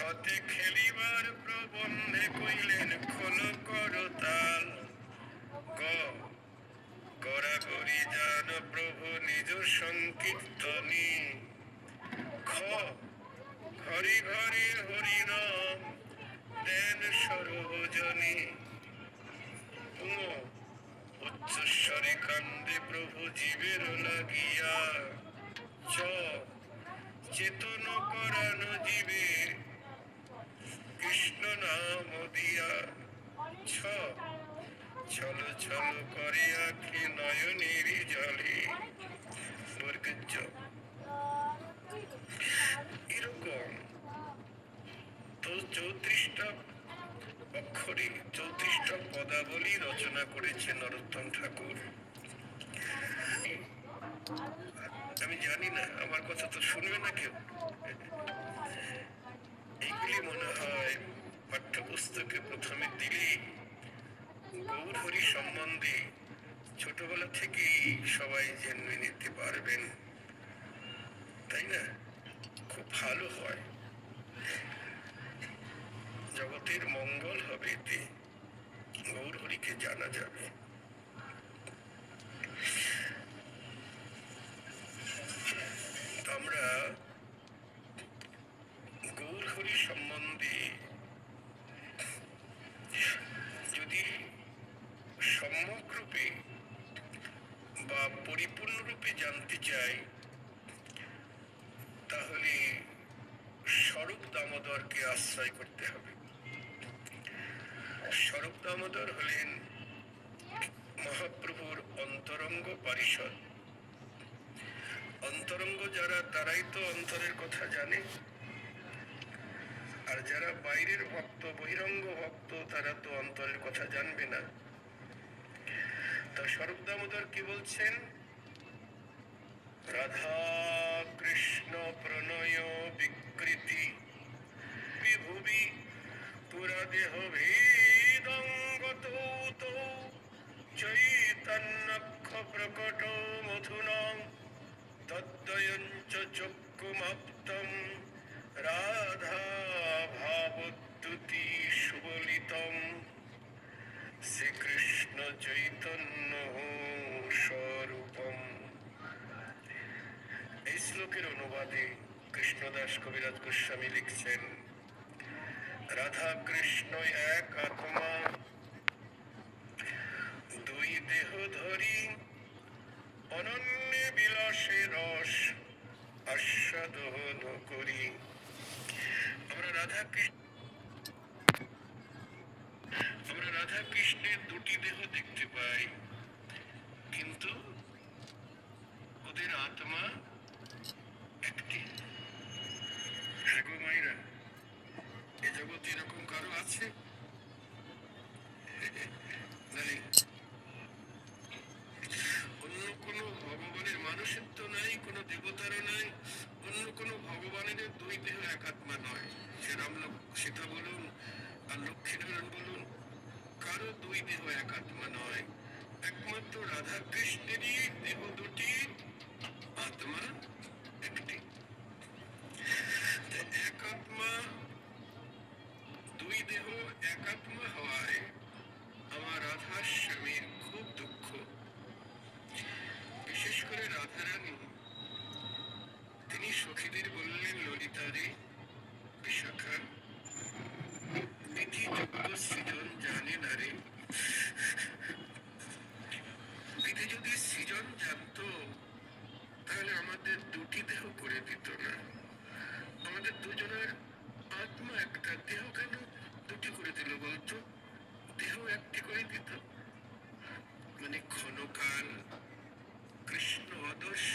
হতে খেলিবার প্রবন্ধে কইলেন খোল করতাল। গ গড়াগড়ি জান প্রভু নিজ সংকীর্তনী। খ ঘরে ঘরে হরিনাম দেন সর্বজনী। উচ্চস্বরে কান্দে প্রভু জীবের লাগিয়া। চ চেতন করান জীবে কৃষ্ণ নাম দিয়া। ছ ছল ছল করে আঁখি নয়নের জলে। বর্গের এরকম তো 34টা অক্ষরে 34টা পদাবলী রচনা করেছে নরোত্তম ঠাকুর। আমি জানি না, আমার কথা তো শুনবে না কেউ। এইগুলি মনে হয় পাঠ্যপুস্তকে প্রথমে দিলেই গৌর হরি সম্বন্ধে ছোটবেলা থেকেই সবাই জেনে নিতে পারবেন, তাই না? খুব ভালো হয়, জগতের মঙ্গল হবে এতে, গৌর হরিকে জানা যাবে। আমরা গৌর হরি সম্বন্ধে যদি সম্যক রূপে বা পরিপূর্ণরূপে জানতে চাই, তাহলে স্বরূপ দামোদরকে আশ্রয় করতে হবে। স্বরূপ দামোদর হলেন মহাপ্রভুর অন্তরঙ্গ পারিষদ। অন্তরঙ্গ যারা, তারাই তো অন্তরের কথা জানে, আর যারা বাইরের ভক্ত, বহিরঙ্গ ভক্ত, তারা তো অন্তরের কথা জানবে না। তা স্বরূপ দামোদর কি বলছেন? রাধা কৃষ্ণ প্রণয় বিকৃতি বিভুবি পুরা দেহ ভেদঙ্গত চৈতন্যক্ষ প্রকট মধুনাং তদ্বয়ঞ্চ চক্ষুমাপ্তম রাধা ভাবদ্যুতি সুবলিতম শ্রীকৃষ্ণ চৈতন্য স্বরূপম। এই শ্লোকের অনুবাদে কৃষ্ণদাস কবিরাজ গোস্বামী লিখছেন, রাধা কৃষ্ণ এক আত্মা, দুই দেহ ধরি অনন্য বিলাসে রস আস্বাদন করি। আমরা রাধা কৃষ্ণের দুটি দেহ দেখতে পাই, কিন্তু ওদের আত্মা একটি। হ্যাঁ গো মাইরা, এ জগতে এরকম কারো আছে? নাই। অন্য কোনো ভগবানের মানুষের তো নাই, কোনো দেবতারও নাই, অন্য কোনো ভগবানের দুই দেহ এক আত্মা নয়। সে সীতা বলুন আর লক্ষ্মীনারায়ণ বলুন, কারো দুই দেহ এক আত্মা নয়। একমাত্র রাধা কৃষ্ণেরই দেহ দুটি, আত্মা একটি। এক আত্মা দুই দেহ এক আত্মা হওয়ায় আমার রাধা স্বামীর খুব দুঃখ। বিশেষ করে রাধারানী, তিনি সখীদের বললেন, ললিতারে বিশাখা বিধি যোগ্য সৃজন জানে না রে। বিধি যদি সৃজন জানতো, তাহলে আমাদের দুটি দেহ করে দিত না। আমাদের দুজনের আত্মা একটা, দেহ কেন দুটি করে দিল বলতো? দেহ একটি করে দিত। মানে ক্ষণকাল কৃষ্ণ অদর্শ